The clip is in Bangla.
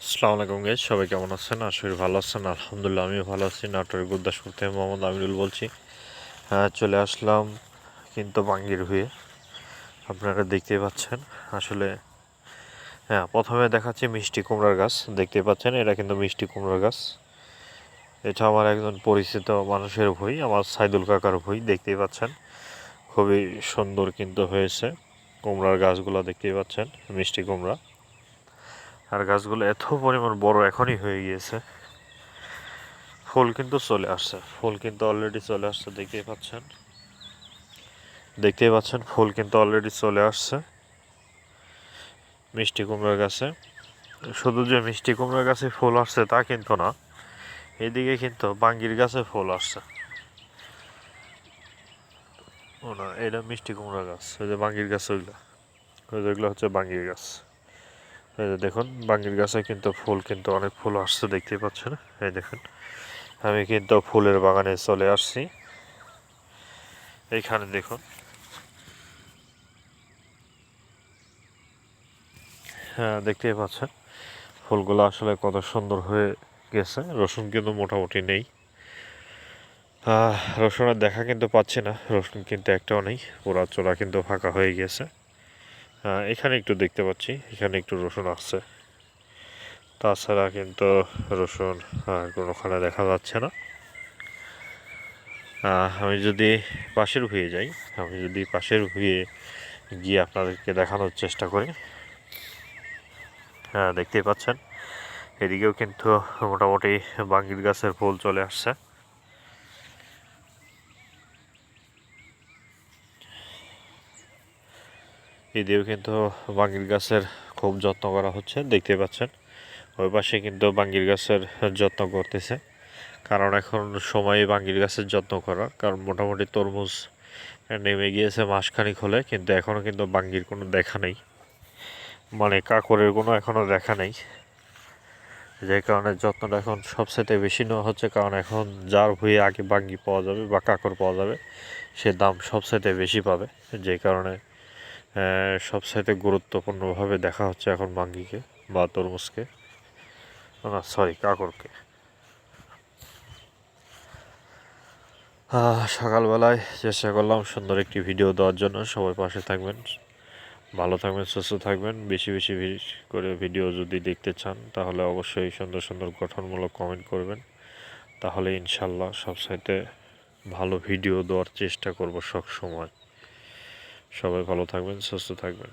আসসালামু আলাইকুম গাইস, সবাই কেমন আছেন? আশা করি ভালো আছেন। আলহামদুলিল্লাহ আমিও ভালো আছি। নাটোরের গুরদাসপুর থেকে মোহাম্মদ আমিরুল বলছি। চলে আসলাম কিন্তু বাঙ্গির হয়ে, আপনারা দেখতেই পাচ্ছেন। আসলে প্রথমে দেখাচ্ছি মিষ্টি কুমড়ার গাছ। দেখতেই পাচ্ছেন, এটা কিন্তু মিষ্টি কুমড়ার গাছ। এটা আমার একজন পরিচিত মানুষের ভুঁই, আমার সাইদুল কাকার ভুঁই। দেখতেই পাচ্ছেন খুবই সুন্দর কিন্তু হয়েছে কুমড়ার গাছগুলো। দেখতেই পাচ্ছেন মিষ্টি কুমড়া, আর গাছগুলো এত পরিমাণ বড় এখনই হয়ে গিয়েছে। ফুল কিন্তু চলে আসছে, ফুল কিন্তু অলরেডি চলে আসছে। দেখতেই পাচ্ছেন ফুল কিন্তু অলরেডি চলে আসছে মিষ্টি কুমড়ার গাছে। শুধু যে মিষ্টি কুমড়ার গাছে ফুল আসছে তা কিন্তু না, এদিকে কিন্তু বাঙ্গির গাছে ফুল আসছে। ও না, এটা মিষ্টি কুমড়া গাছ। ওই যে বাঙ্গির গাছ, ওইগুলো হচ্ছে বাঙ্গির গাছ। এই যে দেখুন, বাঙ্গির গাছে কিন্তু ফুল কিন্তু অনেক ফুল আসছে, দেখতেই পাচ্ছেন। এই দেখুন, আমি কিন্তু ফুলের বাগানে চলে আসছি। এইখানে দেখুন, হ্যাঁ দেখতেই পাচ্ছেন ফুলগুলো আসলে কত সুন্দর হয়ে গেছে। রসুন কিন্তু মোটামুটি নেই, রসুনের দেখা কিন্তু পাচ্ছি না। রসুন কিন্তু একটাও নেই, পুরা চোলা কিন্তু ফাঁকা হয়ে গেছে। এখানে একটু দেখতে পাচ্ছি, এখানে একটু রসুন আসছে, তাছাড়া কিন্তু রসুন কোনোখানে দেখা যাচ্ছে না। আমি যদি পাশের ভুঁয়ে যাই, আমি যদি পাশের ভুঁয়ে গিয়ে আপনাদেরকে দেখানোর চেষ্টা করি, দেখতেই পাচ্ছেন এদিকেও কিন্তু মোটামুটি বাঙ্গির গাছের ফুল চলে আসছে। এদিকেও কিন্তু বাঙ্গির গাছের খুব যত্ন করা হচ্ছে, দেখতে পাচ্ছেন। ওই পাশে কিন্তু বাঙ্গির গাছের যত্ন করতেছে, কারণ এখন সময় বাঙ্গির গাছের যত্ন করার। কারণ মোটামুটি তরমুজ নেমে গিয়েছে মাসখানেক হলে, কিন্তু এখনও কিন্তু বাঙ্গির কোনো দেখা নেই, মানে কাকরের কোনো এখনও দেখা নেই। যে কারণে যত্নটা এখন সবচেয়ে বেশি নেওয়া হচ্ছে, কারণ এখন যার ভুঁয়ে আগে বাঙ্গি পাওয়া যাবে বা কাকর পাওয়া যাবে সে দাম সবচেয়ে বেশি পাবে। যে কারণে সবচাইতে গুরুত্বপূর্ণভাবে দেখা হচ্ছে এখন বাঙ্গিকে বা তরমুজকে, না সরি কাকরকে। সকালবেলায় চেষ্টা করলাম সুন্দর একটি ভিডিও দেওয়ার জন্য। সবাই পাশে থাকবেন, ভালো থাকবেন, সুস্থ থাকবেন। বেশি বেশি করে ভিডিও যদি দেখতে চান তাহলে অবশ্যই সুন্দর সুন্দর গঠনমূলক কমেন্ট করবেন, তাহলে ইনশাল্লাহ সবচাইতে ভালো ভিডিও দেওয়ার চেষ্টা করব সব সময়। সবাই ভালো থাকবেন, সুস্থ থাকবেন।